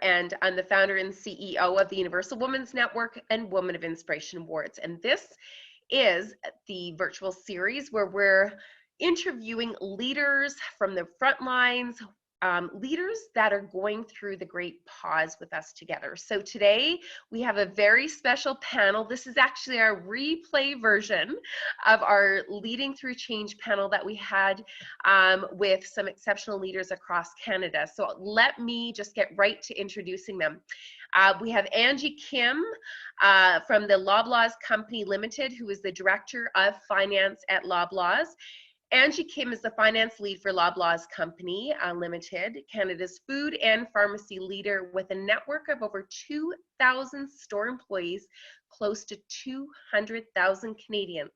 and I'm the founder and CEO of the Universal Women's Network and Women of Inspiration Awards. And this is the virtual series where we're interviewing leaders from the front lines, leaders that are going through the great pause with us together. So today we have a very special panel. This is actually our replay version of our Leading Through Change panel that we had with some exceptional leaders across Canada. So let me just get right to introducing them. We have Angie Kim from the Loblaws Company Limited, who is the Director of Finance at Loblaws. Angie Kim is the finance lead for Loblaws Company Limited, Canada's food and pharmacy leader with a network of over 2,000 store employees, close to 200,000 Canadians.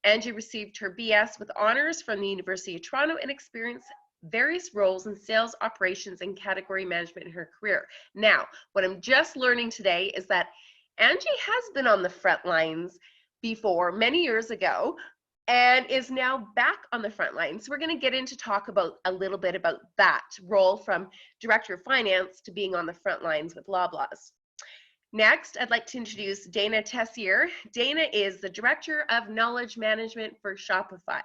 Angie received her BS with honors from the University of Toronto and experienced various roles in sales operations and category management in her career. Now, what I'm just learning today is that Angie has been on the front lines before, many years ago, and is now back on the front lines. So we're going to get into talk about a little bit about that role from Director of Finance to being on the front lines with Loblaws. Next, I'd like to introduce Danatessier. Dana is the Director of Knowledge Management for Shopify.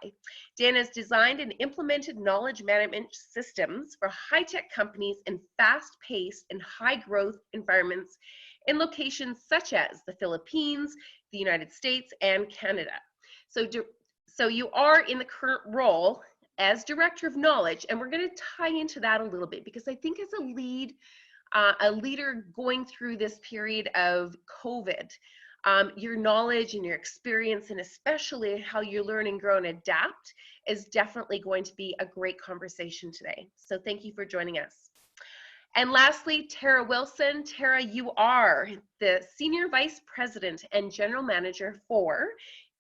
Dana has designed and implemented knowledge management systems for high-tech companies in fast-paced and high-growth environments in locations such as the Philippines, the United States, and Canada. So you are in the current role as Director of Knowledge, and we're going to tie into that a little bit because I think as a leader going through this period of COVID, your knowledge and your experience, and especially how you learn and grow and adapt, is definitely going to be a great conversation today. So thank you for joining us. And lastly, tarawilson. Tara, you are the Senior Vice President and General Manager for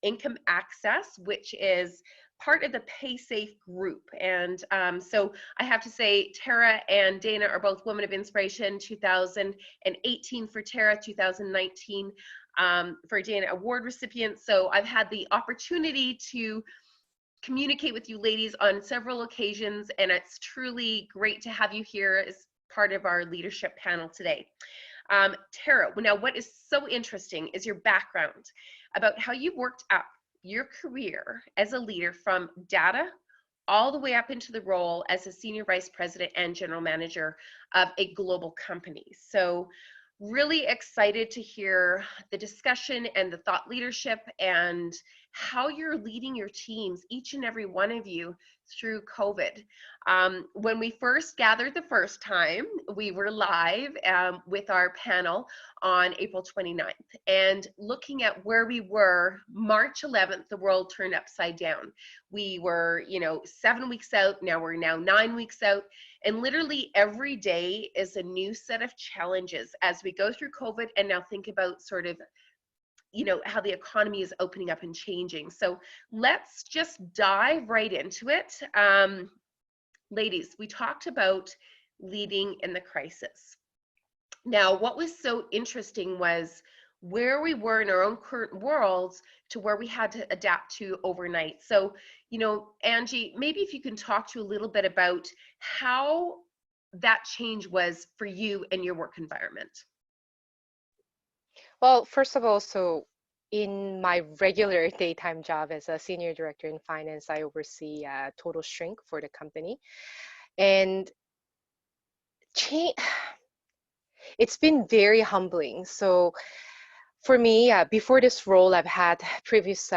Income Access, which is part of the PaySafe group. And so I have to say, Tara and Dana are both Women of Inspiration, 2018 for Tara, 2019 for Dana award recipients. So I've had the opportunity to communicate with you ladies on several occasions, and it's truly great to have you here as part of our leadership panel today. Tara, now what is so interesting is your background about how you worked up your career as a leader from data all the way up into the role as a Senior Vice President and General Manager of a global company. So really excited to hear the discussion and the thought leadership and how you're leading your teams, each and every one of you, through COVID. When we first gathered the first time, we were live with our panel on April 29th. And looking at where we were, March 11th, the world turned upside down. We were, 7 weeks out, now we're 9 weeks out. And literally every day is a new set of challenges as we go through COVID and now think about sort of how the economy is opening up and changing. So let's just dive right into it. Ladies, we talked about leading in the crisis. Now, what was so interesting was where we were in our own current worlds to where we had to adapt to overnight. So, Angie, maybe if you can talk to a little bit about how that change was for you and your work environment. Well, first of all, so in my regular daytime job as a senior director in finance, I oversee total shrink for the company. And it's been very humbling. So for me, before this role, I've had previous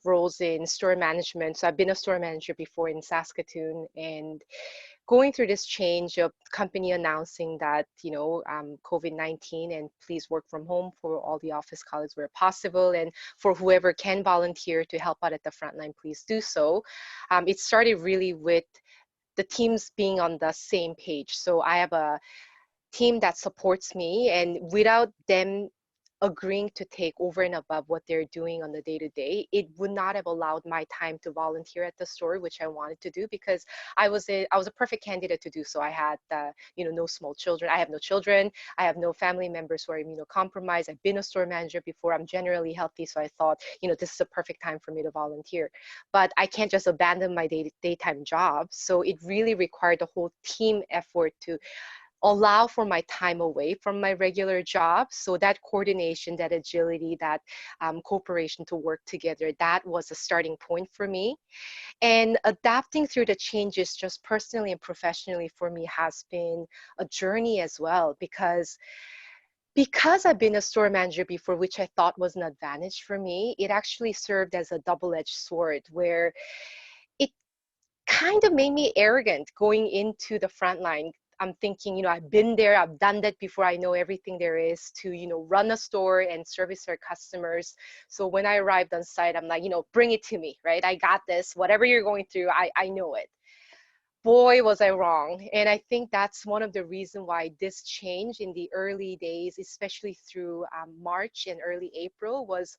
roles in store management. So I've been a store manager before in Saskatoon, and going through this change of company announcing that, COVID-19 and please work from home for all the office colleagues where possible, and for whoever can volunteer to help out at the front line, please do so. It started really with the teams being on the same page. So I have a team that supports me, and without them agreeing to take over and above what they're doing on the day-to-day, it would not have allowed my time to volunteer at the store, which I wanted to do, because I was a perfect candidate to do so. I had no small children. I have no children. I have no family members who are immunocompromised. I've been a store manager before. I'm generally healthy, so I thought this is a perfect time for me to volunteer. But I can't just abandon my daytime job, so it really required a whole team effort to allow for my time away from my regular job. So that coordination, that agility, that cooperation to work together, that was a starting point for me. And adapting through the changes just personally and professionally for me has been a journey as well, because I've been a store manager before, which I thought was an advantage for me, it actually served as a double-edged sword where it kind of made me arrogant going into the front line. I'm thinking, I've been there, I've done that before, I know everything there is to, run a store and service our customers. So when I arrived on site, I'm like, bring it to me, right? I got this. Whatever you're going through, I know it. Boy, was I wrong. And I think that's one of the reasons why this change in the early days, especially through March and early April, was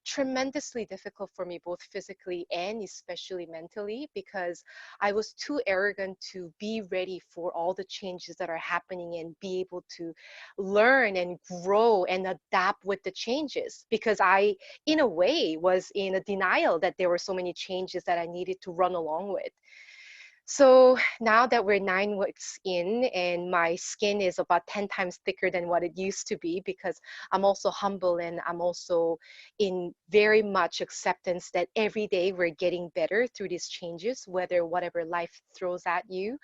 tremendously difficult for me, both physically and especially mentally, because I was too arrogant to be ready for all the changes that are happening and be able to learn and grow and adapt with the changes, because I, in a way, was in a denial that there were so many changes that I needed to run along with. So now that we're 9 weeks in and my skin is about 10 times thicker than what it used to be, because I'm also humble and I'm also in very much acceptance that every day we're getting better through these changes, whatever life throws at you.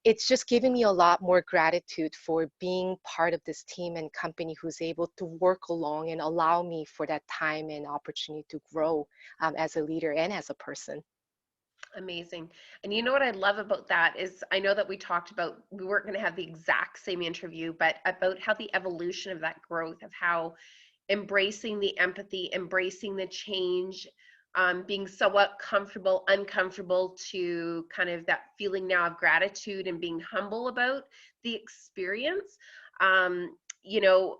It's just giving me a lot more gratitude for being part of this team and company who's able to work along and allow me for that time and opportunity to grow as a leader and as a person. Amazing. And you know what I love about that is I know that we talked about, we weren't going to have the exact same interview, but about how the evolution of that growth, of how embracing the empathy, embracing the change, being somewhat comfortable, uncomfortable, to kind of that feeling now of gratitude and being humble about the experience. Um, you know,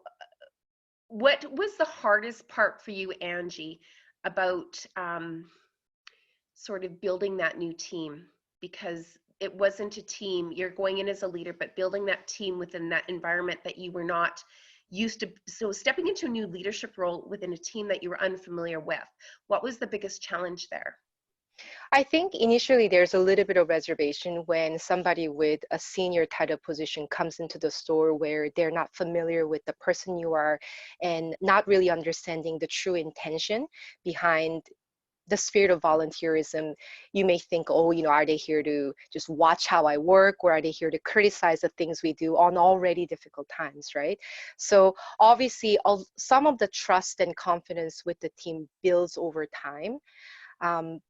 what was the hardest part for you, Angie, about sort of building that new team? Because it wasn't a team, you're going in as a leader, but building that team within that environment that you were not used to. So stepping into a new leadership role within a team that you were unfamiliar with, what was the biggest challenge there? I think initially there's a little bit of reservation when somebody with a senior title position comes into the store where they're not familiar with the person you are and not really understanding the true intention behind the spirit of volunteerism. You may think, oh, are they here to just watch how I work, or are they here to criticize the things we do on already difficult times, right? So obviously, some of the trust and confidence with the team builds over time.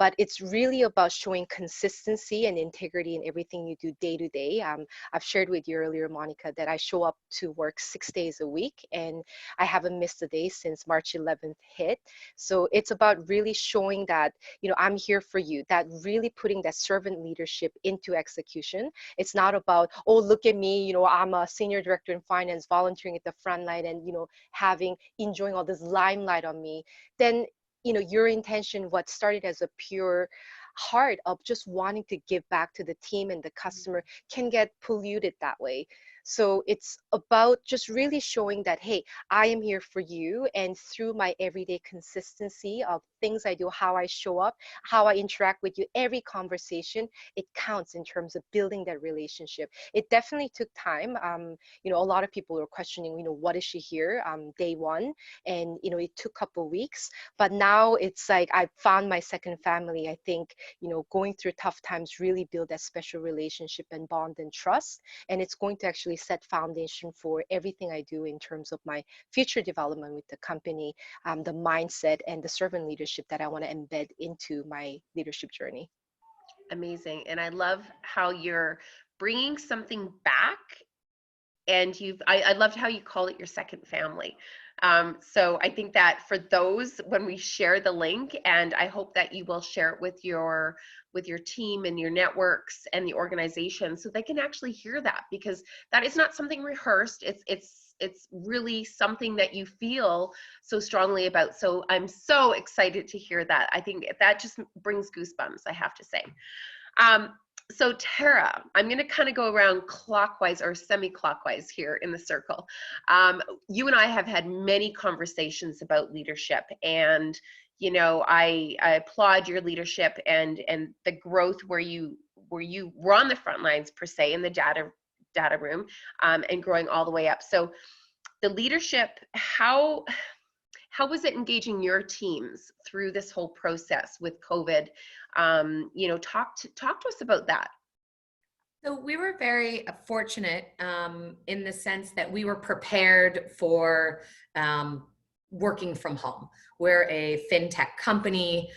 But it's really about showing consistency and integrity in everything you do day to day. I've shared with you earlier, Monica, that I show up to work 6 days a week, and I haven't missed a day since March 11th hit. So it's about really showing that, I'm here for you, that really putting that servant leadership into execution. It's not about, oh, look at me, I'm a senior director in finance, volunteering at the front line and, enjoying all this limelight on me. Then your intention, what started as a pure heart of just wanting to give back to the team and the customer, can get polluted that way. So it's about just really showing that, hey, I am here for you, and through my everyday consistency of things I do, how I show up, how I interact with you, every conversation, it counts in terms of building that relationship. It definitely took time. A lot of people were questioning, what is she here day one? And it took a couple of weeks, but now it's like I've found my second family. I think, going through tough times really build that special relationship and bond and trust. And it's going to actually set foundation for everything I do in terms of my future development with the company, the mindset and the servant leadership that I want to embed into my leadership journey. Amazing. And I love how you're bringing something back, and I loved how you call it your second family. So I think that for those, when we share the link, and I hope that you will share it with your team and your networks and the organization, so they can actually hear that, because that is not something rehearsed. It's really something that you feel so strongly about. So I'm so excited to hear that. I think that just brings goosebumps, I have to say. Um, so Tara, I'm going to kind of go around clockwise or semi-clockwise here in the circle. You and I have had many conversations about leadership, and I applaud your leadership and the growth where you were on the front lines per se, in the data data room, and growing all the way up. So the leadership, how was it engaging your teams through this whole process with COVID? You know, talk to us about that. So we were very fortunate in the sense that we were prepared for working from home. We're a fintech company,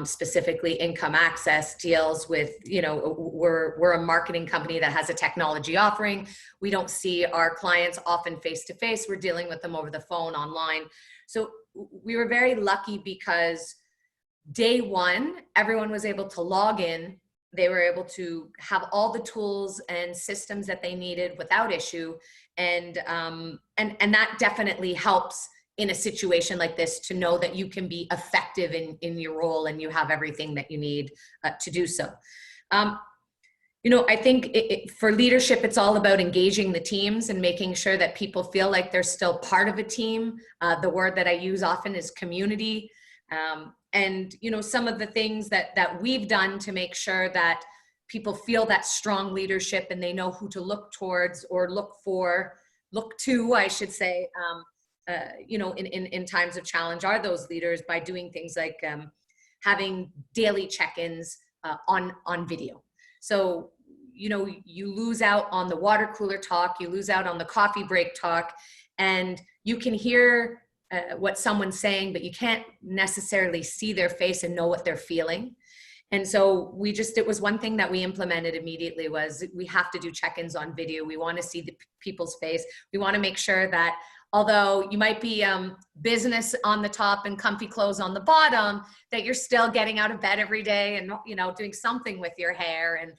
specifically Income Access deals with, you know, we're a marketing company that has a technology offering. We don't see our clients often face to face. We're dealing with them over the phone, online. So we were very lucky because day one, everyone was able to log in. They were able to have all the tools and systems that they needed without issue. And that definitely helps in a situation like this to know that you can be effective in your role and you have everything that you need to do so. You know, I think for leadership, it's all about engaging the teams and making sure that people feel like they're still part of a team. The word that I use often is community. And, you know, some of the things that we've done to make sure that people feel that strong leadership and they know who to look towards or look to, I should say, you know, in times of challenge are those leaders by doing things like having daily check-ins on video. So, you know, you lose out on the water cooler talk, you lose out on the coffee break talk, and you can hear what someone's saying, but you can't necessarily see their face and know what they're feeling. And so it was one thing that we implemented immediately was we have to do check-ins on video. We want to see the people's face. We want to make sure that although you might be business on the top and comfy clothes on the bottom, that you're still getting out of bed every day and, you know, doing something with your hair and,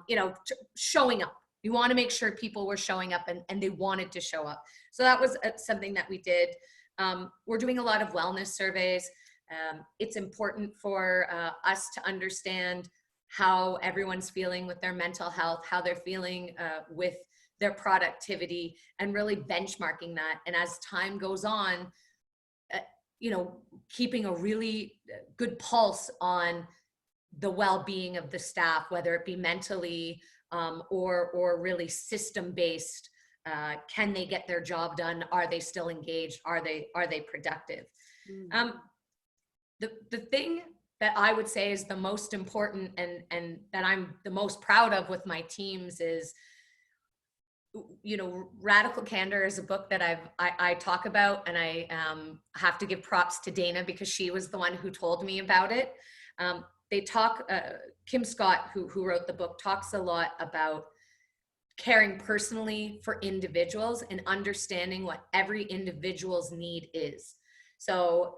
you know, showing up. You want to make sure people were showing up and they wanted to show up. So that was something that we did. We're doing a lot of wellness surveys. It's important for us to understand how everyone's feeling with their mental health, how they're feeling with their productivity, and really benchmarking that. And as time goes on, you know, keeping a really good pulse on the well-being of the staff, whether it be mentally or really system-based. Can they get their job done? Are they still engaged? Are they productive? The thing that I would say is the most important and that I'm the most proud of with my teams is, you know, Radical Candor is a book that I talk about, and I have to give props to Dana because she was the one who told me about it. They talk, Kim Scott, who wrote the book, talks a lot about caring personally for individuals and understanding what every individual's need is. So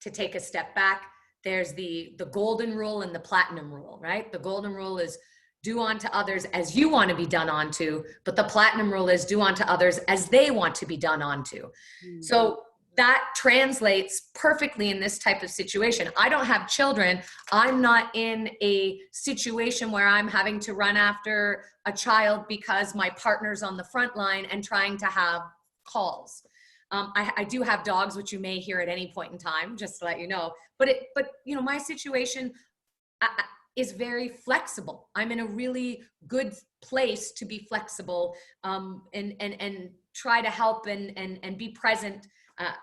to take a step back, there's the golden rule and the platinum rule, right? The golden rule is do unto others as you want to be done unto, but the platinum rule is do unto others as they want to be done unto. So that translates perfectly in this type of situation. I don't have children. I'm not in a situation where I'm having to run after a child because my partner's on the front line and trying to have calls. I do have dogs, which you may hear at any point in time, just to let you know. But you know, my situation is very flexible. I'm in a really good place to be flexible and try to help and be present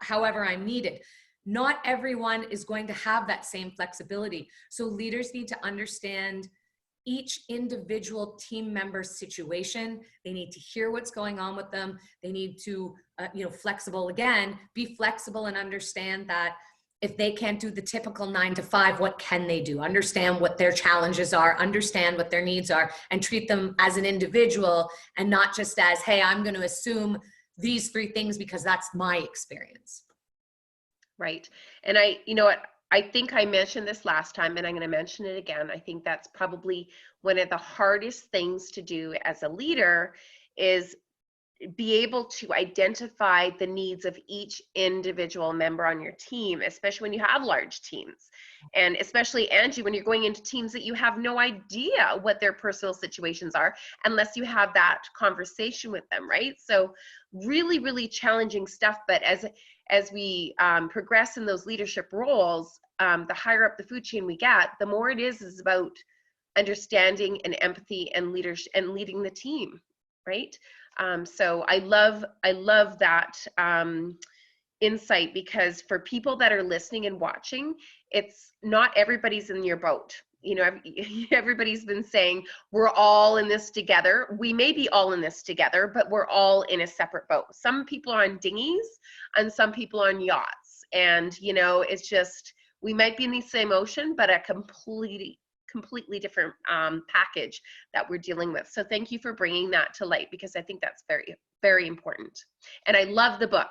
however I'm needed. Not everyone is going to have that same flexibility. So leaders need to understand each individual team member's situation. They need to hear what's going on with them. They need to, you know, be flexible and understand that if they can't do the typical 9 to 5, what can they do? Understand what their challenges are, understand what their needs are, and treat them as an individual and not just as, hey, I'm going to assume these 3 things because that's my experience. Right. And you know what, I think I mentioned this last time and I'm going to mention it again. I think that's probably one of the hardest things to do as a leader is be able to identify the needs of each individual member on your team, especially when you have large teams. And especially, Angie, when you're going into teams that you have no idea what their personal situations are unless you have that conversation with them, right? So really, really challenging stuff. But as we progress in those leadership roles, the higher up the food chain we get, the more it is about understanding and empathy and leadership and leading the team, right? So I love that insight, because for people that are listening and watching, it's not everybody's in your boat. You know, everybody's been saying we're all in this together. We may be all in this together, but we're all in a separate boat. Some people are on dinghies and some people are on yachts. And, you know, it's just, we might be in the same ocean, but a completely different package that we're dealing with. So thank you for bringing that to light, because I think that's very, very important. And I love the book.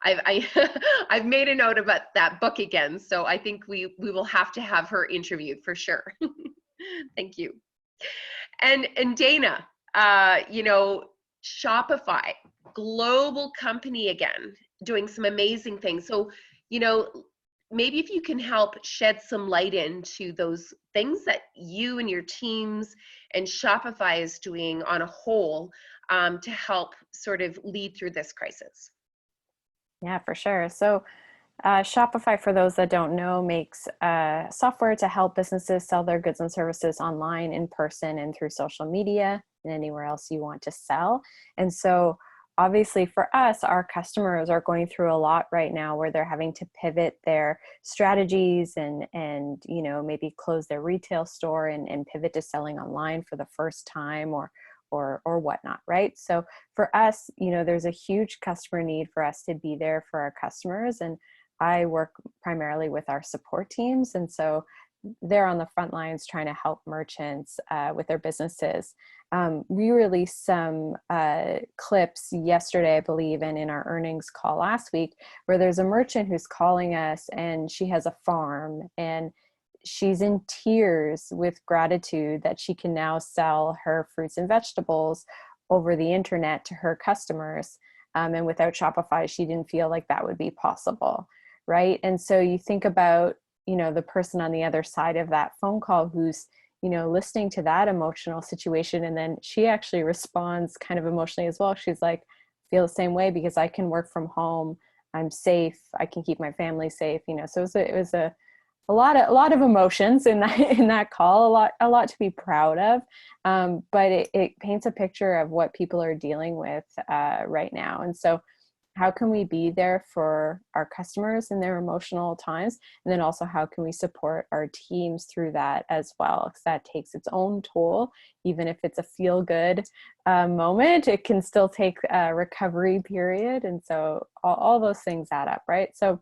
I've made a note about that book again, so I think we will have to have her interviewed for sure. Thank you. And Dana, you know, Shopify, global company again, doing some amazing things. So, you know, maybe if you can help shed some light into those things that you and your teams and Shopify is doing on a whole to help sort of lead through this crisis. Yeah, for sure. So Shopify, for those that don't know, makes software to help businesses sell their goods and services online, in person, and through social media, and anywhere else you want to sell. And so obviously for us, our customers are going through a lot right now where they're having to pivot their strategies and you know, maybe close their retail store and pivot to selling online for the first time or whatnot, right? So for us, you know, there's a huge customer need for us to be there for our customers. And I work primarily with our support teams. And so they're on the front lines trying to help merchants with their businesses. We released some clips yesterday, I believe, and in our earnings call last week, where there's a merchant who's calling us, and she has a farm, and she's in tears with gratitude that she can now sell her fruits and vegetables over the internet to her customers. And without Shopify, she didn't feel like that would be possible, right? And so you think about, you know, the person on the other side of that phone call who's, you know, listening to that emotional situation, and then she actually responds kind of emotionally as well. She's like, feel the same way because I can work from home, I'm safe, I can keep my family safe, you know. So it was a lot of emotions in that call, a lot to be proud of, but it paints a picture of what people are dealing with right now. And so how can we be there for our customers in their emotional times? And then also how can we support our teams through that as well? Because that takes its own toll. Even if it's a feel good moment, it can still take a recovery period. And so all those things add up, right? So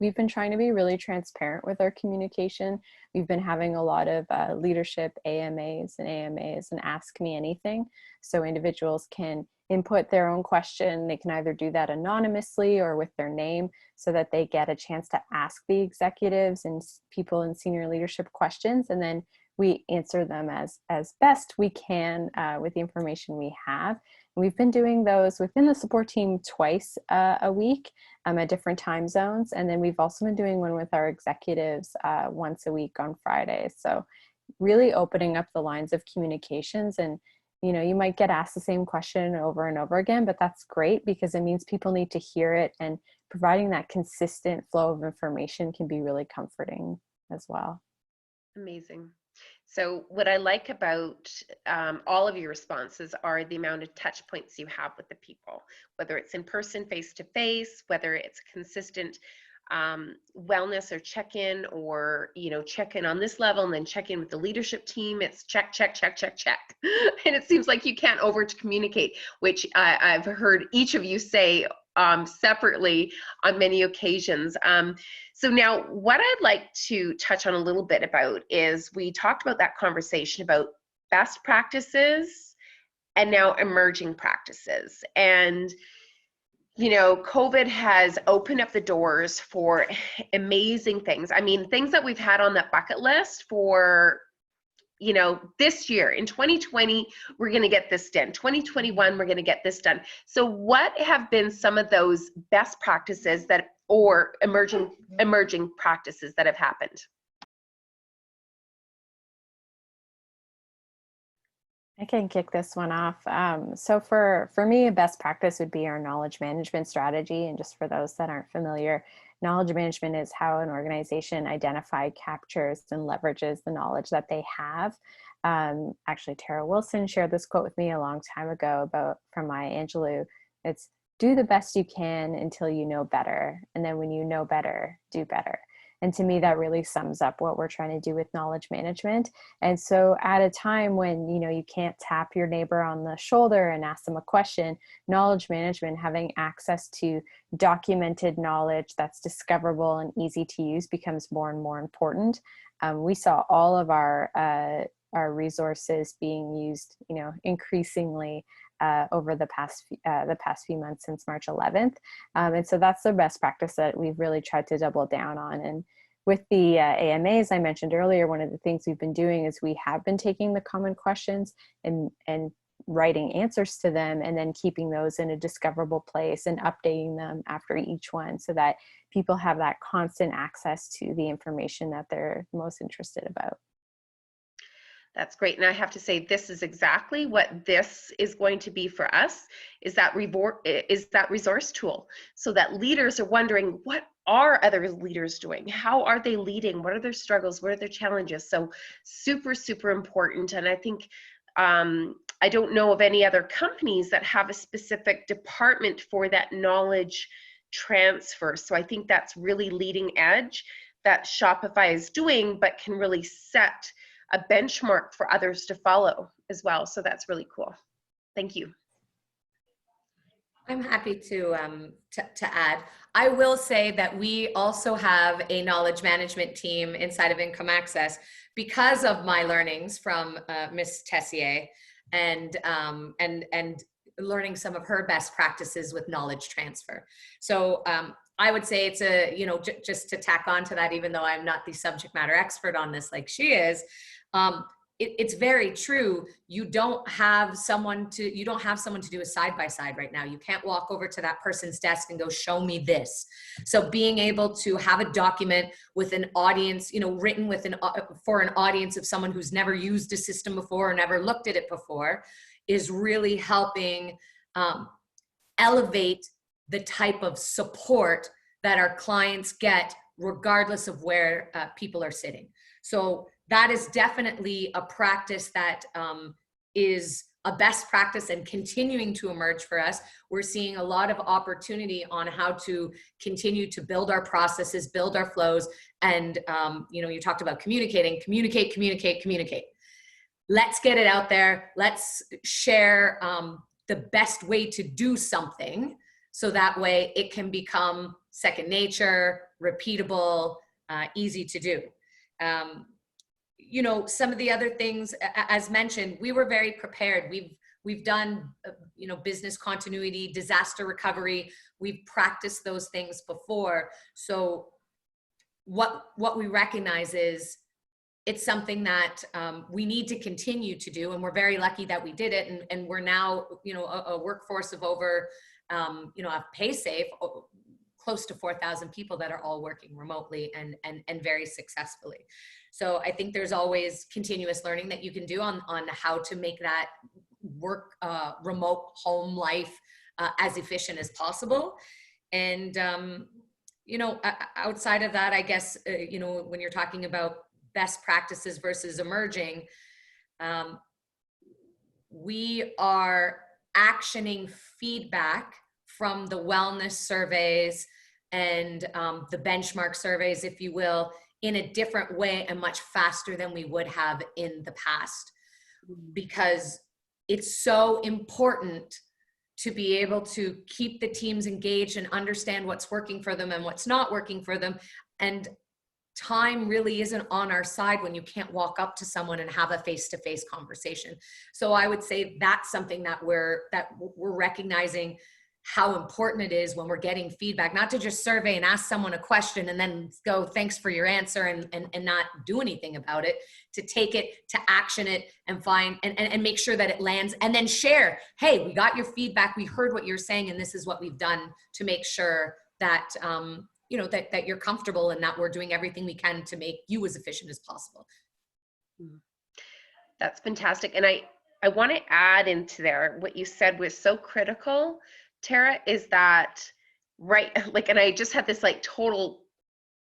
we've been trying to be really transparent with our communication. We've been having a lot of leadership AMAs and Ask Me Anything. So individuals can input their own question. They can either do that anonymously or with their name so that they get a chance to ask the executives and people in senior leadership questions. And then we answer them as best we can with the information we have. We've been doing those within the support team twice a week at different time zones. And then we've also been doing one with our executives once a week on Fridays. So really opening up the lines of communications. And, you know, you might get asked the same question over and over again, but that's great because it means people need to hear it, and providing that consistent flow of information can be really comforting as well. Amazing. So what I like about all of your responses are the amount of touch points you have with the people, whether it's in person, face-to-face, whether it's consistent wellness or check-in, or, you know, check-in on this level and then check-in with the leadership team. It's check, check, check, check, check. And it seems like you can't over communicate, which I've heard each of you say separately on many occasions. So now what I'd like to touch on a little bit about is, we talked about that conversation about best practices and now emerging practices. And, you know, COVID has opened up the doors for amazing things. I mean, things that we've had on that bucket list for, you know, this year in 2020, we're going to get this done. 2021, we're going to get this done. So what have been some of those best practices that, or emerging practices that have happened? I can kick this one off. So for me, a best practice would be our knowledge management strategy. And just for those that aren't familiar, knowledge management is how an organization identifies, captures, and leverages the knowledge that they have Actually, Tara Wilson shared this quote with me a long time ago from Maya Angelou. It's, do the best you can until you know better. And then when you know better, do better. And to me, that really sums up what we're trying to do with knowledge management. And so at a time when, you can't tap your neighbor on the shoulder and ask them a question, knowledge management, having access to documented knowledge that's discoverable and easy to use, becomes more and more important. We saw all of our resources being used, increasingly over the past few months since March 11th. And so that's the best practice that we've really tried to double down on. And with the AMAs I mentioned earlier, one of the things we've been doing is we have been taking the common questions and writing answers to them, and then keeping those in a discoverable place and updating them after each one, so that people have that constant access to the information that they're most interested about. That's great. And I have to say, this is exactly what this is going to be for us, is that resource tool, so that leaders are wondering, what are other leaders doing? How are they leading? What are their struggles? What are their challenges? So super, super important. And I think, I don't know of any other companies that have a specific department for that knowledge transfer. So I think that's really leading edge that Shopify is doing, but can really set a benchmark for others to follow as well. So that's really cool. Thank you. I'm happy to add. I will say that we also have a knowledge management team inside of Income Access because of my learnings from Miss Tessier and learning some of her best practices with knowledge transfer. So I would say it's just to tack on to that, even though I'm not the subject matter expert on this like she is, it's very true. You don't have someone to do a side-by-side right now. You can't walk over to that person's desk and go, show me this. So being able to have a document with an audience, written for an audience of someone who's never used a system before or never looked at it before, is really helping elevate the type of support that our clients get regardless of where people are sitting. So that is definitely a practice that is a best practice and continuing to emerge for us. We're seeing a lot of opportunity on how to continue to build our processes, build our flows. And, you talked about communicate. Let's get it out there. Let's share the best way to do something, so that way it can become second nature, repeatable, easy to do. Some of the other things, as mentioned, we were very prepared. We've done, business continuity, disaster recovery. We've practiced those things before. So what we recognize is it's something that we need to continue to do. And we're very lucky that we did it. And we're now, a workforce of over, a PaySafe, close to 4,000 people that are all working remotely and very successfully. So I think there's always continuous learning that you can do on how to make that work, remote home life as efficient as possible. And, outside of that, I guess, when you're talking about best practices versus emerging, we are actioning feedback from the wellness surveys and the benchmark surveys, if you will, in a different way and much faster than we would have in the past, because it's so important to be able to keep the teams engaged and understand what's working for them and what's not working for them. And time really isn't on our side when you can't walk up to someone and have a face-to-face conversation. So I would say that's something that we're recognizing how important it is when we're getting feedback, not to just survey and ask someone a question and then go, thanks for your answer, and not do anything about it, to take it, to action it, and find and make sure that it lands, and then share, hey, we got your feedback, we heard what you're saying, and this is what we've done to make sure that that you're comfortable and that we're doing everything we can to make you as efficient as possible. That's fantastic. And I want to add into there, what you said was so critical, Tara, is that, right, like, and I just had this like total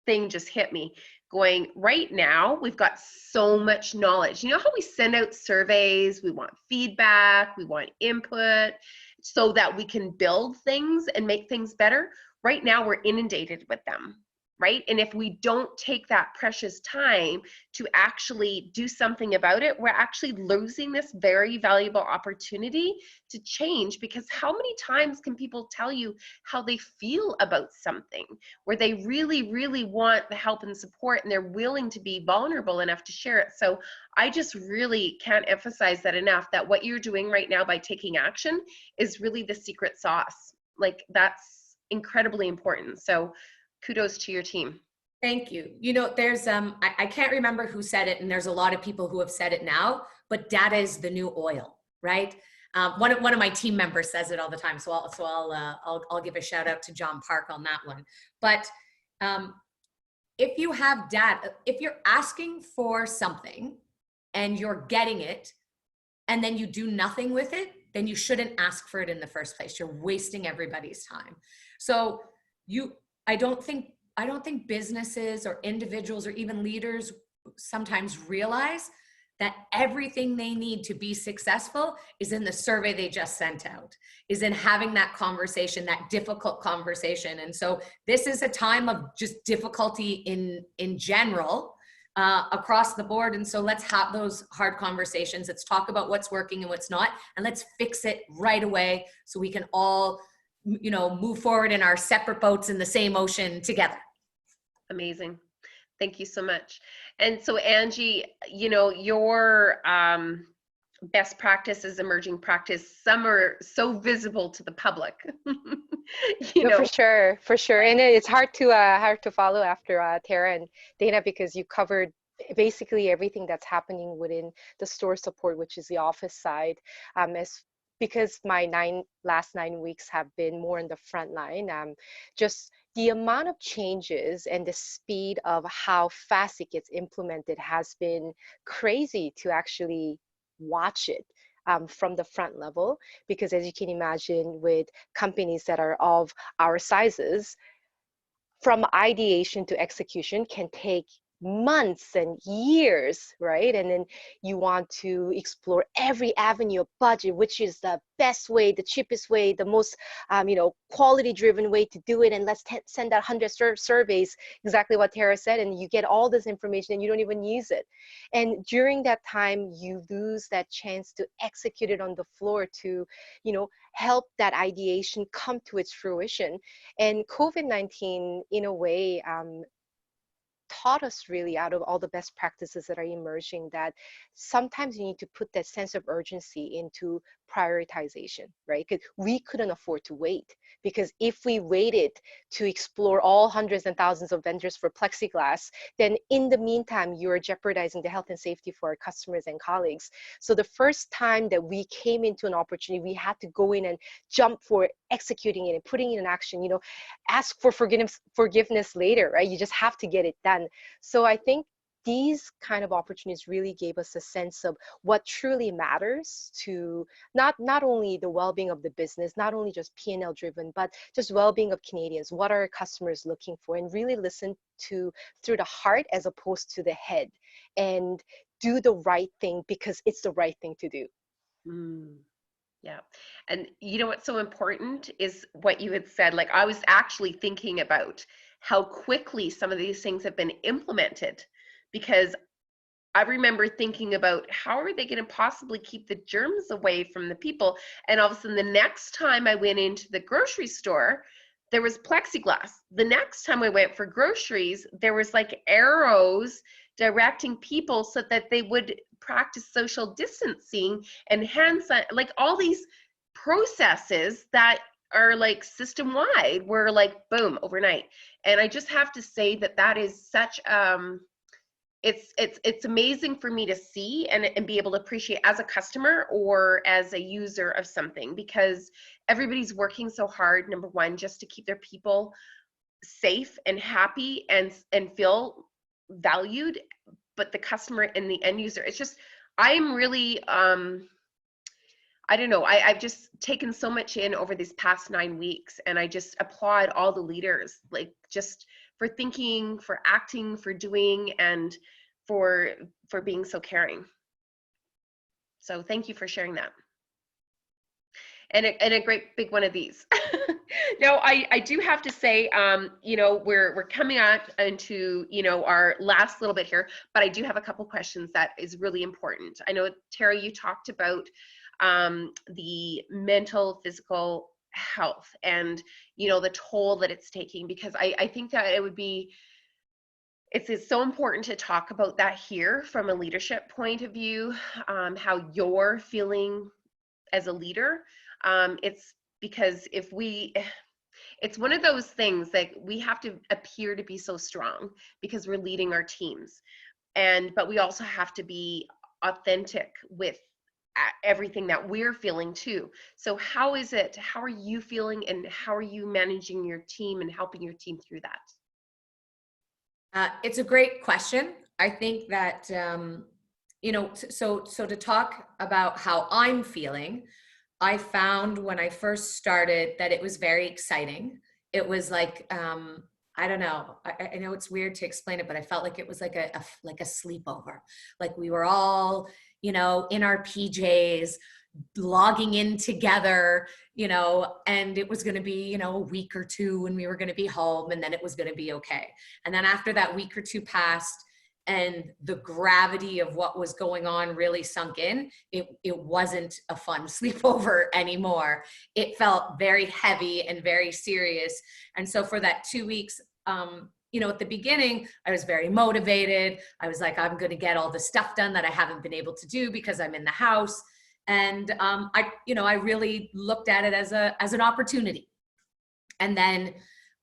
thing just hit me, going, right now, we've got so much knowledge. You know how we send out surveys, we want feedback, we want input so that we can build things and make things better? Right now, we're inundated with them, right? And if we don't take that precious time to actually do something about it, we're actually losing this very valuable opportunity to change. Because how many times can people tell you how they feel about something, where they really, really want the help and support and they're willing to be vulnerable enough to share it? So I just really can't emphasize that enough, that what you're doing right now by taking action is really the secret sauce. Like, that's incredibly important. So kudos to your team. Thank you. You know, there's I can't remember who said it, and there's a lot of people who have said it now, but data is the new oil, right? One of my team members says it all the time, so I'll give a shout out to John Park on that one. But if you have data, if you're asking for something and you're getting it, and then you do nothing with it, then you shouldn't ask for it in the first place. You're wasting everybody's time. So I don't think businesses or individuals or even leaders sometimes realize that everything they need to be successful is in the survey they just sent out, is in having that conversation, that difficult conversation. And so this is a time of just difficulty in general, across the board. And so let's have those hard conversations. Let's talk about what's working and what's not, and let's fix it right away so we can all, you know, move forward in our separate boats in the same ocean together. Amazing. Thank you so much. And so Angie, you know, your best practices, emerging practice, some are so visible to the public. you know, for sure. And it's hard to follow after Tara and Dana, because you covered basically everything that's happening within the store support, which is the office side. Because my last 9 weeks have been more in the front line, just the amount of changes and the speed of how fast it gets implemented has been crazy to actually watch it from the front level. Because as you can imagine, with companies that are of our sizes, from ideation to execution can take months and years, right? And then you want to explore every avenue of budget, which is the best way, the cheapest way, the most quality driven way to do it. And let's send out 100 surveys, exactly what Tara said, and you get all this information and you don't even use it. And during that time, you lose that chance to execute it on the floor, to help that ideation come to its fruition. And COVID-19, in a way, taught us, really, out of all the best practices that are emerging, that sometimes you need to put that sense of urgency into prioritization, right? Because we couldn't afford to wait. Because if we waited to explore all hundreds and thousands of vendors for plexiglass, then in the meantime, you're jeopardizing the health and safety for our customers and colleagues. So the first time that we came into an opportunity, we had to go in and jump for executing it and putting it in action. Ask for forgiveness later, right? You just have to get it done. So I think these kind of opportunities really gave us a sense of what truly matters to not only the well-being of the business, not only just P&L driven, but just well-being of Canadians. What are our customers looking for? And really listen to through the heart as opposed to the head, and do the right thing because it's the right thing to do. Yeah. And you know what's so important is what you had said. Like, I was actually thinking about how quickly some of these things have been implemented, because I remember thinking about how are they going to possibly keep the germs away from the people? And all of a sudden, the next time I went into the grocery store, there was plexiglass. The next time I went for groceries, there was like arrows directing people so that they would practice social distancing and hand like all these processes that are like system wide were like boom overnight. And I just have to say that is such it's amazing for me to see and be able to appreciate as a customer or as a user of something, because everybody's working so hard, number one, just to keep their people safe and happy and feel valued. But the customer and the end user, it's just, I'm really I don't know, I've just taken so much in over these past 9 weeks, and I just applaud all the leaders, like just for thinking, for acting, for doing, and for being so caring. So thank you for sharing that. And a great big one of these. Now, I do have to say, you know, we're coming out into, you know, our last little bit here, but I do have a couple questions that is really important. I know, Tara, you talked about the mental, physical health and, you know, the toll that it's taking, because I think that it would be, it's so important to talk about that here from a leadership point of view, how you're feeling as a leader. It's because it's one of those things that we have to appear to be so strong because we're leading our teams, but we also have to be authentic with everything that we're feeling too. So how are you feeling, and how are you managing your team and helping your team through that? It's a great question. I think that, you know, so to talk about how I'm feeling, I found when I first started that it was very exciting. It was like, I don't know. I know it's weird to explain it, but I felt like it was like a sleepover. Like we were all, you know, in our PJs, logging in together, you know, and it was going to be, you know, a week or two and we were going to be home, and then it was going to be okay. And then after that week or two passed and the gravity of what was going on really sunk in, it wasn't a fun sleepover anymore. It felt very heavy and very serious. And so for that 2 weeks, you know, at the beginning, I was very motivated. I was like, I'm going to get all the stuff done that I haven't been able to do because I'm in the house. And I really looked at it as an opportunity. And then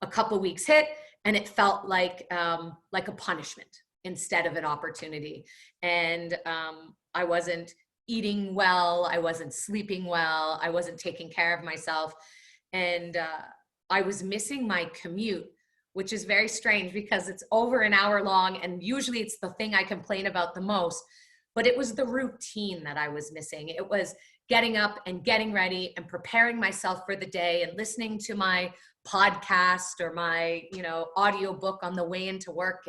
a couple weeks hit, and it felt like a punishment instead of an opportunity. And I wasn't eating well, I wasn't sleeping well, I wasn't taking care of myself. And I was missing my commute, which is very strange because it's over an hour long, and usually it's the thing I complain about the most. But it was the routine that I was missing. It was getting up and getting ready and preparing myself for the day and listening to my podcast or my, you know, audio book on the way into work,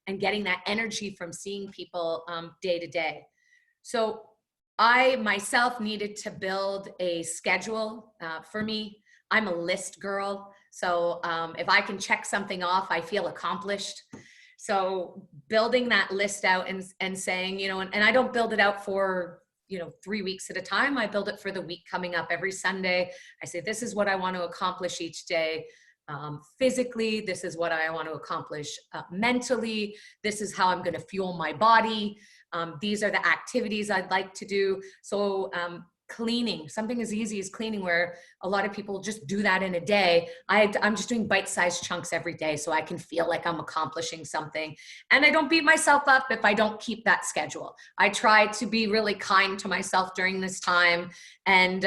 and getting that energy from seeing people day to day. So I myself needed to build a schedule for me. I'm a list girl. So if I can check something off, I feel accomplished. So building that list out and saying, you know, and I don't build it out for, you know, 3 weeks at a time. I build it for the week coming up. Every Sunday, I say, this is what I want to accomplish each day. Physically, this is what I want to accomplish. Mentally, this is how I'm going to fuel my body. These are the activities I'd like to do. So cleaning, something as easy as cleaning, where a lot of people just do that in a day. I'm just doing bite-sized chunks every day so I can feel like I'm accomplishing something. And I don't beat myself up if I don't keep that schedule. I try to be really kind to myself during this time. And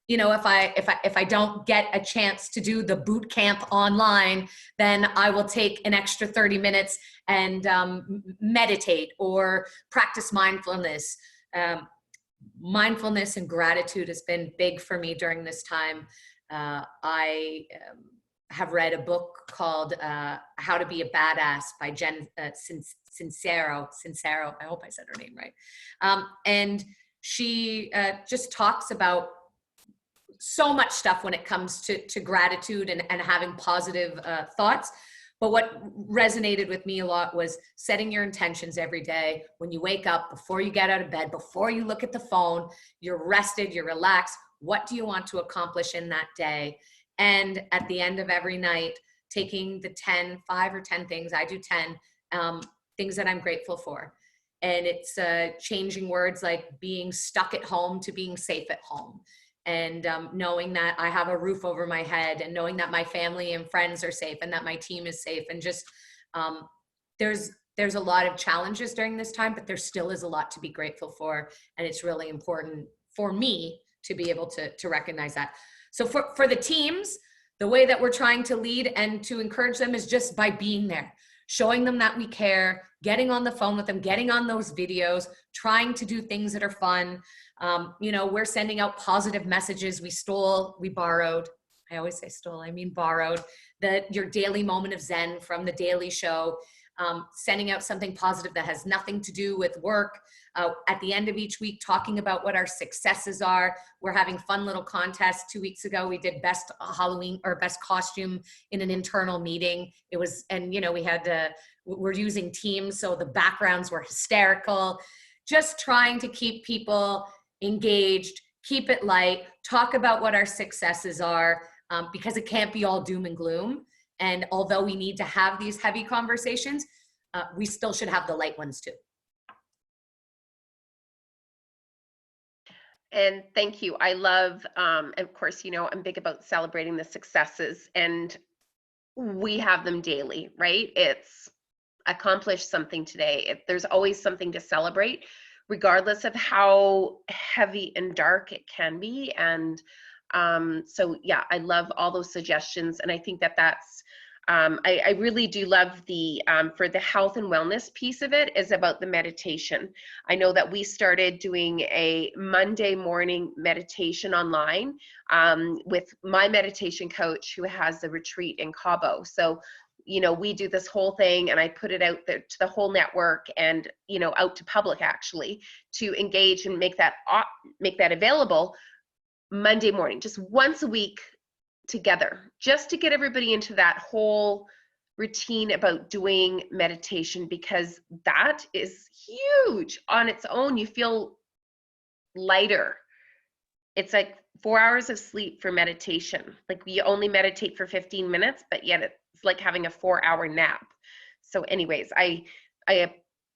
you know, if I don't get a chance to do the boot camp online, then I will take an extra 30 minutes and meditate or practice mindfulness. Mindfulness and gratitude has been big for me during this time. I have read a book called How to Be a Badass by Jen Sincero. I hope I said her name right. And she just talks about so much stuff when it comes to gratitude and having positive thoughts. But what resonated with me a lot was setting your intentions every day. When you wake up, before you get out of bed, before you look at the phone, you're rested, you're relaxed. What do you want to accomplish in that day? And at the end of every night, taking the 5 or 10 things, I do 10 things that I'm grateful for. And it's changing words like being stuck at home to being safe at home. And knowing that I have a roof over my head, and knowing that my family and friends are safe, and that my team is safe. And just there's a lot of challenges during this time, but there still is a lot to be grateful for. And it's really important for me to be able to recognize that. So for the teams, the way that we're trying to lead and to encourage them is just by being there, showing them that we care, getting on the phone with them, getting on those videos, trying to do things that are fun. You know, we're sending out positive messages. We borrowed, I always say stole, I mean borrowed, your daily moment of Zen from the Daily Show, sending out something positive that has nothing to do with work. At the end of each week, talking about what our successes are. We're having fun little contests. 2 weeks ago, we did best Halloween or best costume in an internal meeting. It was, and you know, we're using Teams, so the backgrounds were hysterical. Just trying to keep people engaged, keep it light, talk about what our successes are, because it can't be all doom and gloom. And although we need to have these heavy conversations, we still should have the light ones too. And thank you. I love, of course, you know, I'm big about celebrating the successes, and we have them daily, right? It's accomplished something today. There's always something to celebrate, regardless of how heavy and dark it can be. And so, yeah, I love all those suggestions. And I think that that's, I really do love the, for the health and wellness piece of it is about the meditation. I know that we started doing a Monday morning meditation online with my meditation coach who has a retreat in Cabo. So, you know, we do this whole thing and I put it out there to the whole network and, you know, out to public actually to engage and make that available Monday morning, just once a week together, just to get everybody into that whole routine about doing meditation, because that is huge on its own. You feel lighter. It's like 4 hours of sleep for meditation. Like we only meditate for 15 minutes, but yet it's like having a 4-hour nap. So anyways, I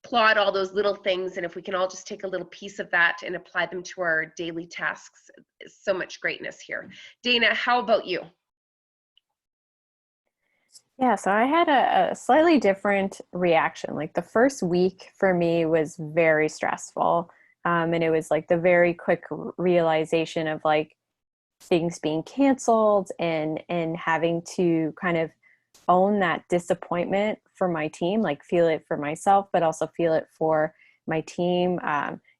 applaud all those little things. And if we can all just take a little piece of that and apply them to our daily tasks, so much greatness here. Dana, how about you? Yeah, so I had a slightly different reaction. Like the first week for me was very stressful. And it was like the very quick realization of like things being canceled and having to kind of own that disappointment for my team, like feel it for myself, but also feel it for my team.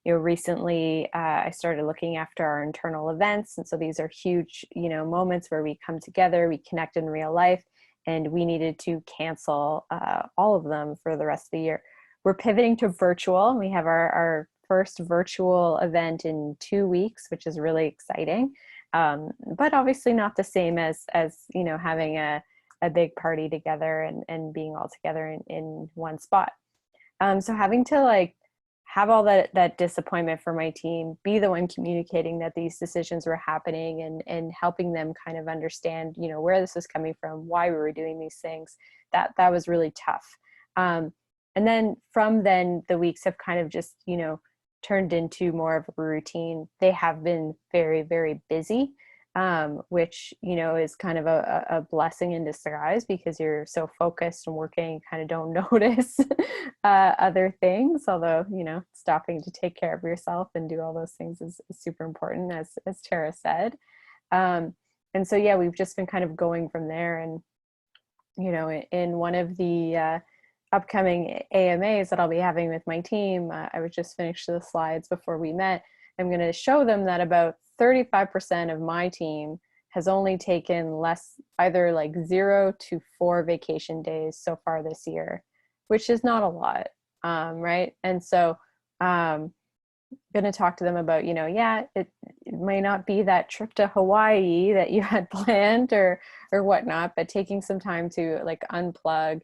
You know, recently I started looking after our internal events. And so these are huge, you know, moments where we come together, we connect in real life, and we needed to cancel all of them for the rest of the year. We're pivoting to virtual. We have our first virtual event in 2 weeks, which is really exciting. But obviously not the same as you know, having a big party together and being all together in one spot. So having to like have all that disappointment for my team, be the one communicating that these decisions were happening and helping them kind of understand, you know, where this was coming from, why we were doing these things, that was really tough. And then from then the weeks have kind of just, you know, turned into more of a routine. They have been very, very busy, which, you know, is kind of a blessing in disguise because you're so focused and working, kind of don't notice other things. Although, you know, stopping to take care of yourself and do all those things is super important, as Tara said. And so, yeah, we've just been kind of going from there. And, you know, in one of the upcoming AMAs that I'll be having with my team, I was just finished the slides before we met. I'm going to show them that about 35% of my team has only taken either like 0 to 4 vacation days so far this year, which is not a lot, right? And so I'm going to talk to them about, you know, yeah, it may not be that trip to Hawaii that you had planned or whatnot, but taking some time to like unplug,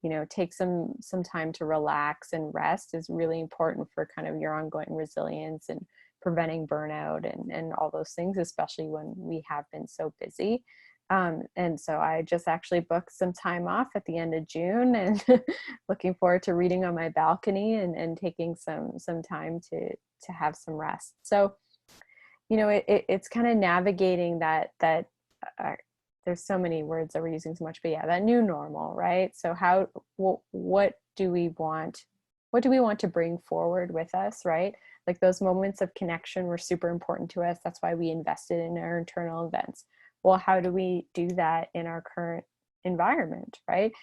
you know, take some time to relax and rest is really important for kind of your ongoing resilience and preventing burnout and all those things, especially when we have been so busy. And so I just actually booked some time off at the end of June and looking forward to reading on my balcony and taking some time to have some rest. So, you know, it's kind of navigating that there's so many words that we're using so much, but yeah, that new normal, right? So what do we want to bring forward with us, right? Like those moments of connection were super important to us. That's why we invested in our internal events. Well, how do we do that in our current environment, right?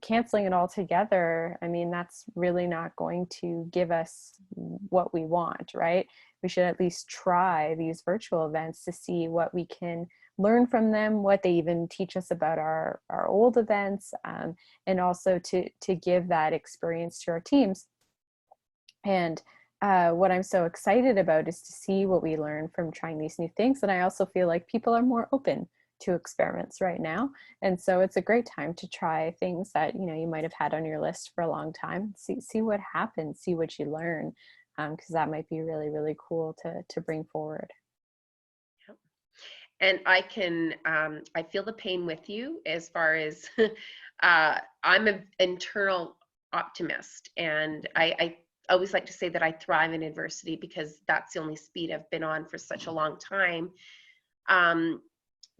Canceling it all together, I mean, that's really not going to give us what we want, right? we should at least try these virtual events to see what we can learn from them, what they even teach us about our old events, and also to give that experience to our teams. And what I'm so excited about is to see what we learn from trying these new things. And I also feel like people are more open to experiments right now. And so it's a great time to try things that, you know, you might have had on your list for a long time. See what happens, see what you learn, because that might be really, really cool to bring forward. And I can, I feel the pain with you as far as I'm an internal optimist, and I always like to say that I thrive in adversity because that's the only speed I've been on for such a long time.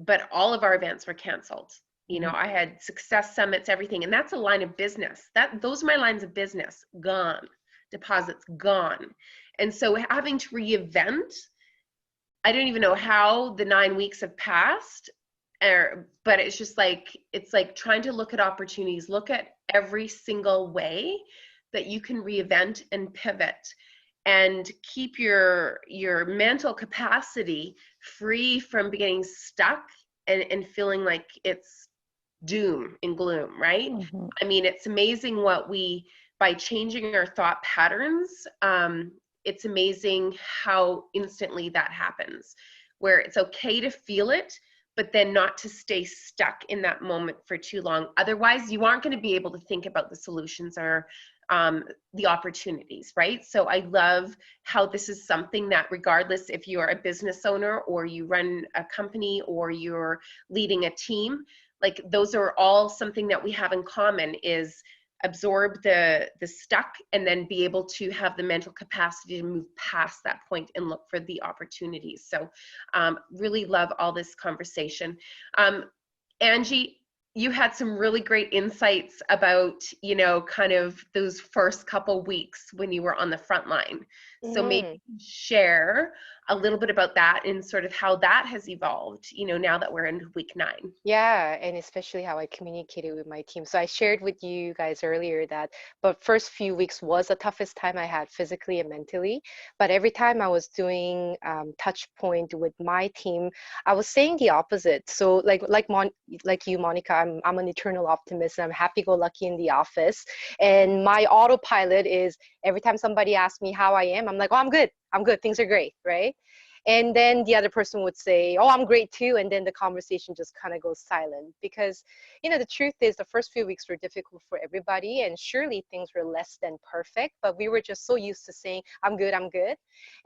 But all of our events were canceled. You know, I had success summits, everything, and that's a line of business. Those are my lines of business, gone, deposits gone. And so having to re-event, I don't even know how the 9 weeks have passed, but it's just like, it's like trying to look at opportunities, look at every single way that you can re-event and pivot and keep your mental capacity free from getting stuck and feeling like it's doom and gloom, right? I mean, it's amazing what by changing our thought patterns, it's amazing how instantly that happens, where it's okay to feel it, but then not to stay stuck in that moment for too long. Otherwise, you aren't going to be able to think about the solutions or the opportunities, right? So I love how this is something that, regardless if you're a business owner or you run a company or you're leading a team, like those are all something that we have in common, is absorb the stuck and then be able to have the mental capacity to move past that point and look for the opportunities. So really love all this conversation. Angie, you had some really great insights about, you know, kind of those first couple weeks when you were on the front line. So maybe share a little bit about that and sort of how that has evolved, you know, now that we're in week 9. Yeah, and especially how I communicated with my team. So I shared with you guys earlier that but first few weeks was the toughest time I had physically and mentally. But every time I was doing touch point with my team, I was saying the opposite. So like you, Monica, I'm an eternal optimist, and I'm happy-go-lucky in the office. And my autopilot is every time somebody asks me how I am, I'm like, oh, I'm good. Things are great, right? And then the other person would say, oh, I'm great too. And then the conversation just kind of goes silent because, you know, the truth is the first few weeks were difficult for everybody. And surely things were less than perfect, but we were just so used to saying, I'm good.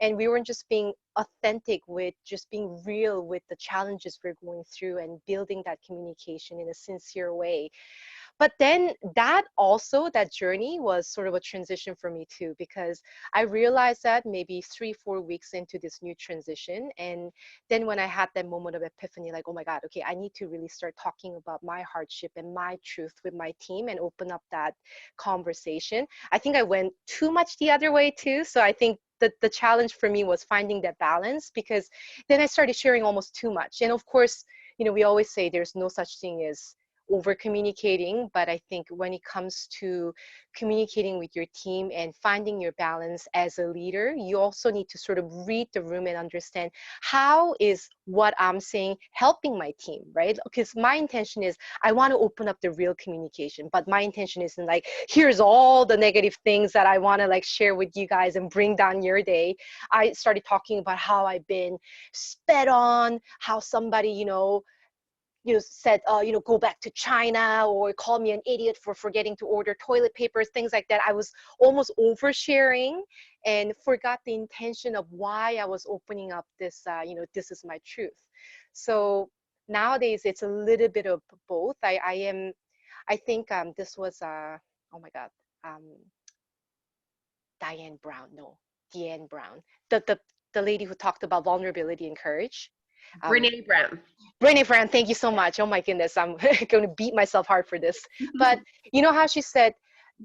And we weren't just being authentic with just being real with the challenges we're going through and building that communication in a sincere way. But then that journey was sort of a transition for me too, because I realized that maybe 3-4 weeks into this new transition. And then when I had that moment of epiphany, like, oh my God, okay, I need to really start talking about my hardship and my truth with my team and open up that conversation. I think I went too much the other way too. So I think the challenge for me was finding that balance, because then I started sharing almost too much. And of course, you know, we always say there's no such thing as over communicating, but I think when it comes to communicating with your team and finding your balance as a leader, you also need to sort of read the room and understand how is what I'm saying helping my team, right? Because my intention is I want to open up the real communication, but my intention isn't like, here's all the negative things that I want to like share with you guys and bring down your day. I started talking about how I've been sped on, how somebody, said, go back to China, or call me an idiot for forgetting to order toilet papers, things like that. I was almost oversharing and forgot the intention of why I was opening up this, this is my truth. So nowadays it's a little bit of both. I think this was, oh my God, Deanne Brown, the lady who talked about vulnerability and courage. Brene Brown. Brene Brown, thank you so much. Oh my goodness, I'm going to beat myself hard for this. But you know how she said,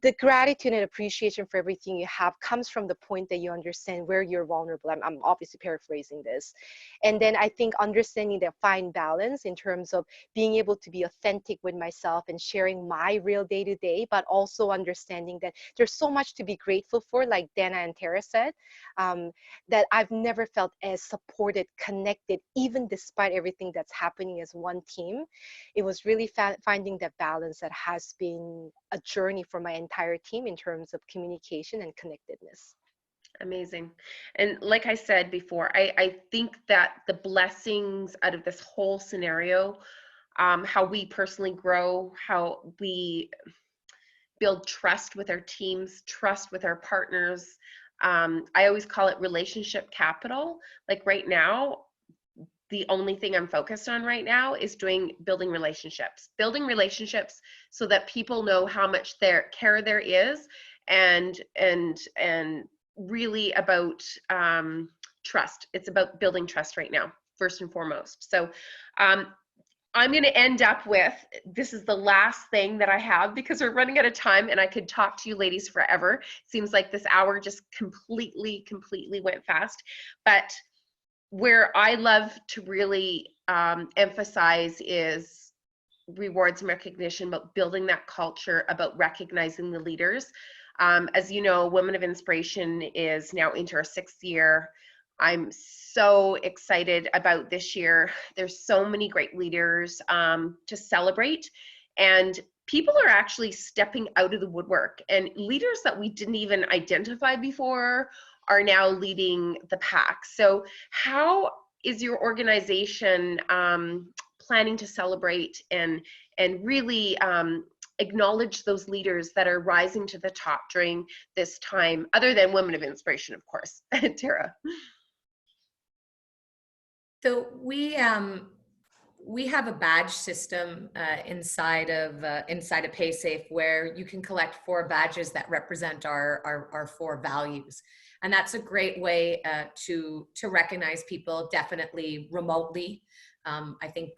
the gratitude and appreciation for everything you have comes from the point that you understand where you're vulnerable. I'm obviously paraphrasing this. And then I think understanding the fine balance in terms of being able to be authentic with myself and sharing my real day to day, but also understanding that there's so much to be grateful for, like Dana and Tara said, that I've never felt as supported, connected, even despite everything that's happening as one team. It was really finding that balance that has been a journey for my entire team in terms of communication and connectedness. Amazing. And like I said before, I think that the blessings out of this whole scenario, how we personally grow, how we build trust with our teams, trust with our partners. I always call it relationship capital. Like right now, the only thing I'm focused on right now is building relationships so that people know how much care there is, and really about trust. It's about building trust right now, first and foremost. So I'm going to end up with, this is the last thing that I have because we're running out of time and I could talk to you ladies forever. Seems like this hour just completely went fast. But where I love to really emphasize is rewards and recognition, about building that culture, about recognizing the leaders. As you know, Women of Inspiration is now into our 6th year. I'm so excited about this year. There's so many great leaders to celebrate, and people are actually stepping out of the woodwork, and leaders that we didn't even identify before are now leading the pack. So how is your organization planning to celebrate and really acknowledge those leaders that are rising to the top during this time, other than Women of Inspiration, of course? Tara. So we have a badge system inside of PaySafe, where you can collect 4 badges that represent our 4 values, and that's a great way to recognize people, definitely remotely. I think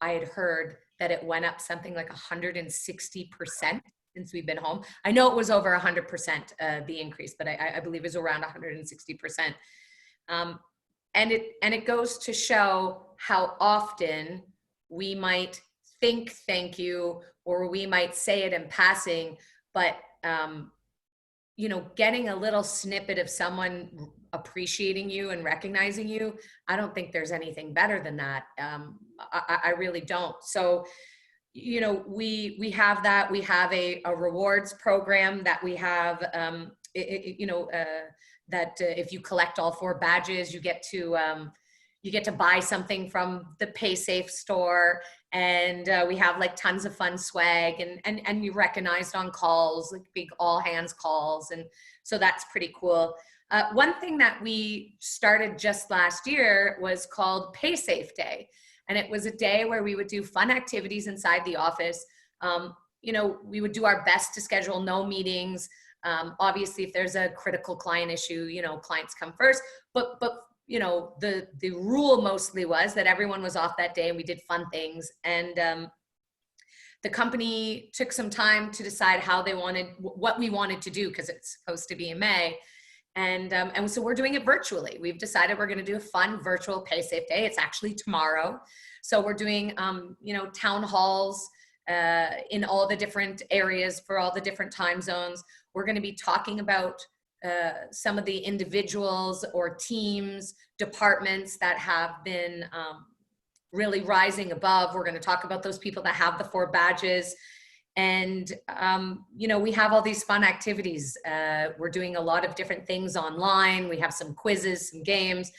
I had heard that it went up something like 160% since we've been home. I know it was over 100% the increase, but I believe it was around 160%. And it goes to show how often we might think thank you, or we might say it in passing, but you know, getting a little snippet of someone appreciating you and recognizing you, I don't think there's anything better than that. I really don't. So, you know, we have that. We have a rewards program that we have, that if you collect all 4 badges, you get to buy something from the PaySafe store, and we have like tons of fun swag, and you're recognized on calls, like big all hands calls, and so that's pretty cool. One thing that we started just last year was called PaySafe Day, and it was a day where we would do fun activities inside the office. You know, we would do our best to schedule no meetings. Obviously, if there's a critical client issue, you know, clients come first, but you know, the rule mostly was that everyone was off that day and we did fun things. And the company took some time to decide what we wanted to do, because it's supposed to be in May. And so we're doing it virtually. We've decided we're going to do a fun virtual PaySafe Day. It's actually tomorrow. So we're doing, you know, town halls in all the different areas for all the different time zones. We're going to be talking about some of the individuals or teams, departments that have been really rising above. We're going to talk about those people that have the 4 badges. And, you know, we have all these fun activities. We're doing a lot of different things online. We have some quizzes, some games.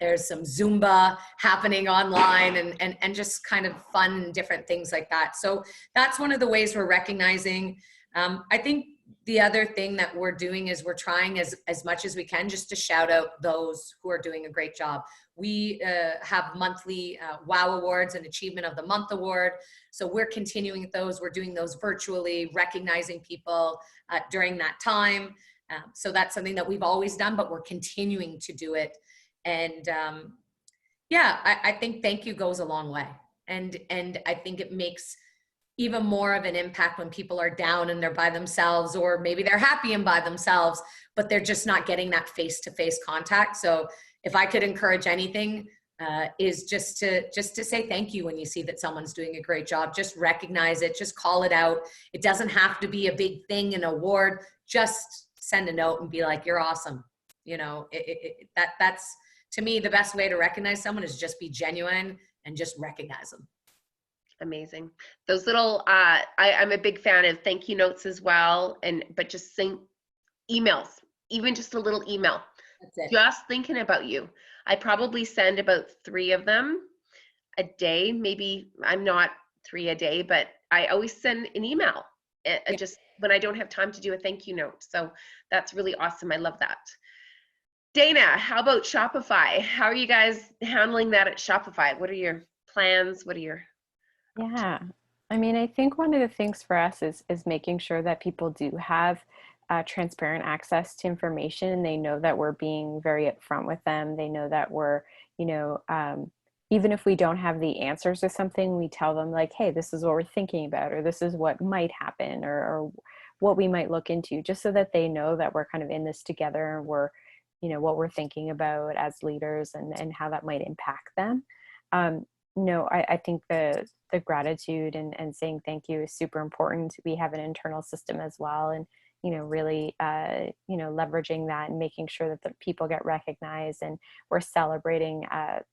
There's some Zumba happening online, and just kind of fun and different things like that. So that's one of the ways we're recognizing. I think the other thing that we're doing is we're trying as much as we can just to shout out those who are doing a great job. We have monthly WOW Awards and Achievement of the Month Award. So we're continuing those. We're doing those virtually, recognizing people during that time. So that's something that we've always done, but we're continuing to do it. And yeah, I think thank you goes a long way. And I think it makes even more of an impact when people are down and they're by themselves, or maybe they're happy and by themselves, but they're just not getting that face-to-face contact. So if I could encourage anything, is just to say thank you when you see that someone's doing a great job. Just recognize it, just call it out. It doesn't have to be a big thing, an award. Just send a note and be like, you're awesome. You know, that's, to me, the best way to recognize someone is just be genuine and just recognize them. Amazing. Those little, I'm a big fan of thank you notes as well. But just saying emails, even just a little email. That's it. Just thinking about you. I probably send about 3 of them a day. Maybe I'm not 3 a day, but I always send an email just when I don't have time to do a thank you note. So that's really awesome. I love that. Dana, how about Shopify? How are you guys handling that at Shopify? What are your plans? What are your... Yeah, I mean, I think one of the things for us is making sure that people do have transparent access to information, and they know that we're being very upfront with them. They know that we're, you know, even if we don't have the answers to something, we tell them like, hey, this is what we're thinking about, or this is what might happen, or what we might look into, just so that they know that we're kind of in this together, and we're, you know, what we're thinking about as leaders, and how that might impact them. No, I think the gratitude and saying thank you is super important. We have an internal system as well, and you know, really, you know, leveraging that and making sure that the people get recognized, and we're celebrating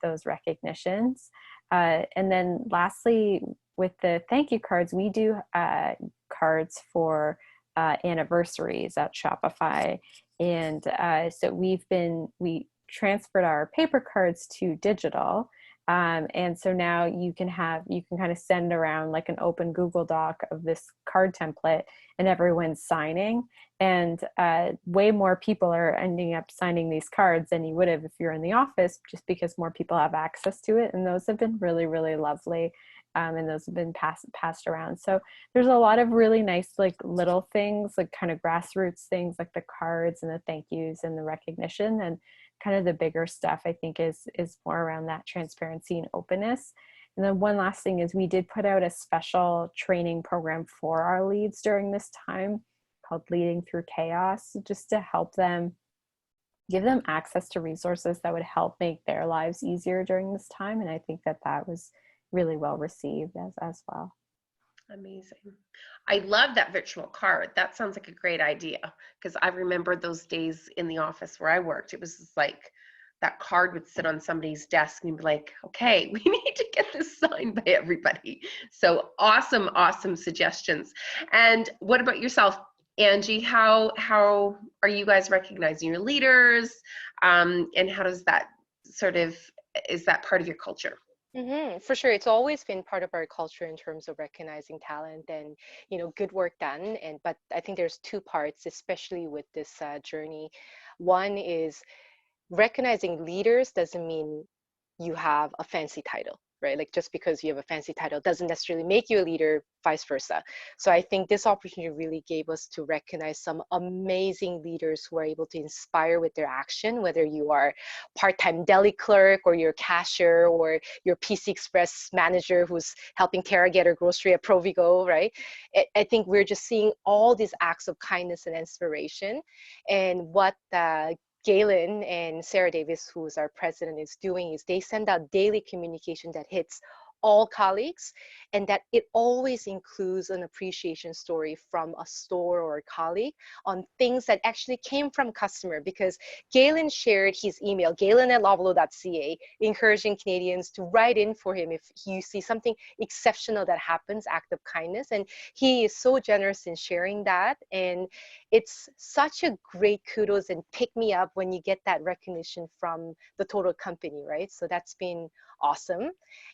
those recognitions. And then lastly, with the thank you cards, we do cards for anniversaries at Shopify. And so we transferred our paper cards to digital. And so now you can kind of send around like an open Google Doc of this card template, and everyone's signing, and way more people are ending up signing these cards than you would have if you're in the office, just because more people have access to it. And those have been really, really lovely. And those have been passed around. So there's a lot of really nice, like little things, like kind of grassroots things, like the cards and the thank yous and the recognition. And kind of the bigger stuff, I think, is more around that transparency and openness. And then one last thing is we did put out a special training program for our leads during this time called Leading Through Chaos, just to help them, give them access to resources that would help make their lives easier during this time. And I think that that was really well received as well. Amazing. I love that virtual card. That sounds like a great idea, because I remember those days in the office where I worked. It was just like that card would sit on somebody's desk and be like, okay, we need to get this signed by everybody. So awesome, awesome suggestions. And what about yourself, Angie? How are you guys recognizing your leaders? And how does that is that part of your culture? For sure, it's always been part of our culture in terms of recognizing talent and, you know, good work done. But I think there's 2 parts, especially with this journey. One is recognizing leaders doesn't mean you have a fancy title, right? Like just because you have a fancy title doesn't necessarily make you a leader, vice versa. So I think this opportunity really gave us to recognize some amazing leaders who are able to inspire with their action, whether you are part-time deli clerk, or your cashier, or your PC Express manager who's helping Tara get her grocery at Provigo, right? I think we're just seeing all these acts of kindness and inspiration. And what Galen and Sarah Davis, who's our president, is doing is they send out daily communication that hits all colleagues, and that it always includes an appreciation story from a store or a colleague on things that actually came from customer. Because Galen shared his email, galen@lovelo.ca, encouraging Canadians to write in for him if you see something exceptional that happens, act of kindness. And he is so generous in sharing that. And it's such a great kudos and pick me up when you get that recognition from the total company, right? So that's been awesome.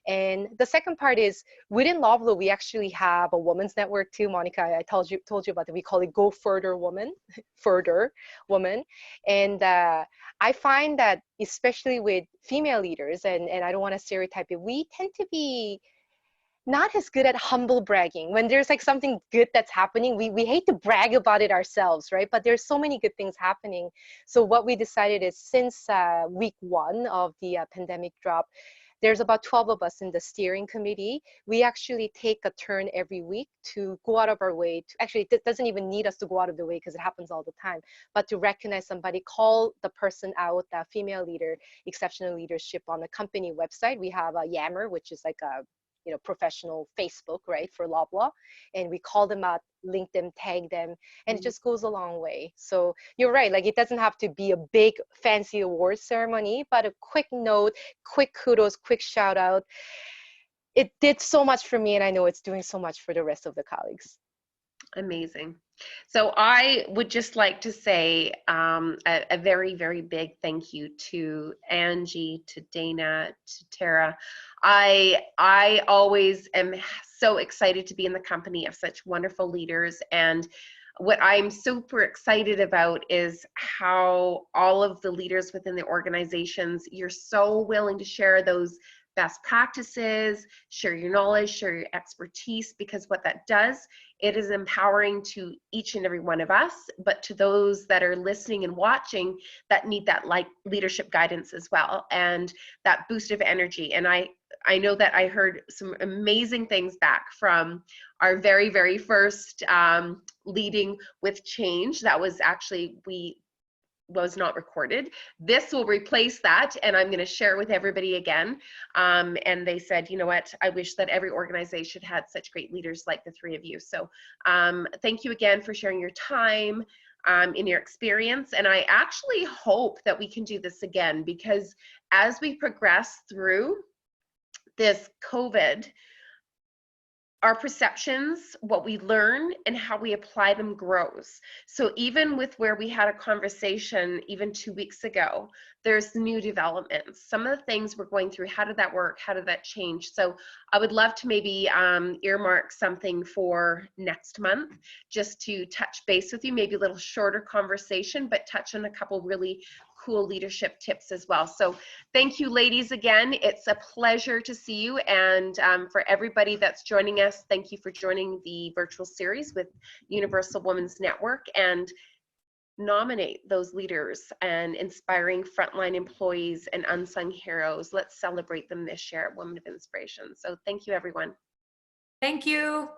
And the second part is within Lovelo, we actually have a women's network too. Monica, I told you about that. We call it Go Further Woman, Further Woman. And I find that especially with female leaders, and I don't want to stereotype it, we tend to be not as good at humble bragging. When there's like something good that's happening, we hate to brag about it ourselves, right? But there's so many good things happening. So what we decided is since week 1 of the pandemic drop, there's about 12 of us in the steering committee. We actually take a turn every week to go out of our way to, actually it doesn't even need us to go out of the way because it happens all the time, but to recognize somebody, call the person out, that female leader, exceptional leadership on the company website. We have a Yammer, which is like a professional Facebook, right, for Loblaw, and we call them out, link them, tag them, and it just goes a long way. So you're right, like it doesn't have to be a big fancy award ceremony, but a quick note, quick kudos, quick shout out. It did so much for me, and I know it's doing so much for the rest of the colleagues. Amazing. So I would just like to say a very, very big thank you to Angie, to Dana, to Tara. I always am so excited to be in the company of such wonderful leaders, and what I'm super excited about is how all of the leaders within the organizations, you're so willing to share those best practices, share your knowledge, share your expertise, because what that does, it is empowering to each and every one of us, but to those that are listening and watching that need that like leadership guidance as well, and that boost of energy. And I know that I heard some amazing things back from our very, very first leading with change. That was actually, was not recorded. This will replace that, and I'm going to share it with everybody again. And they said, you know what, I wish that every organization had such great leaders like the three of you. So thank you again for sharing your time in your experience. And I actually hope that we can do this again, because as we progress through this COVID, our perceptions, what we learn, and how we apply them grows. So even with where we had a conversation even 2 weeks ago, there's new developments. Some of the things we're going through, how did that work? How did that change? So I would love to maybe earmark something for next month, just to touch base with you, maybe a little shorter conversation, but touch on a couple really cool leadership tips as well. So thank you, ladies, again. It's a pleasure to see you. And for everybody that's joining us, thank you for joining the virtual series with Universal Women's Network, and nominate those leaders and inspiring frontline employees and unsung heroes. Let's celebrate them this year at Women of Inspiration. So thank you, everyone. Thank you.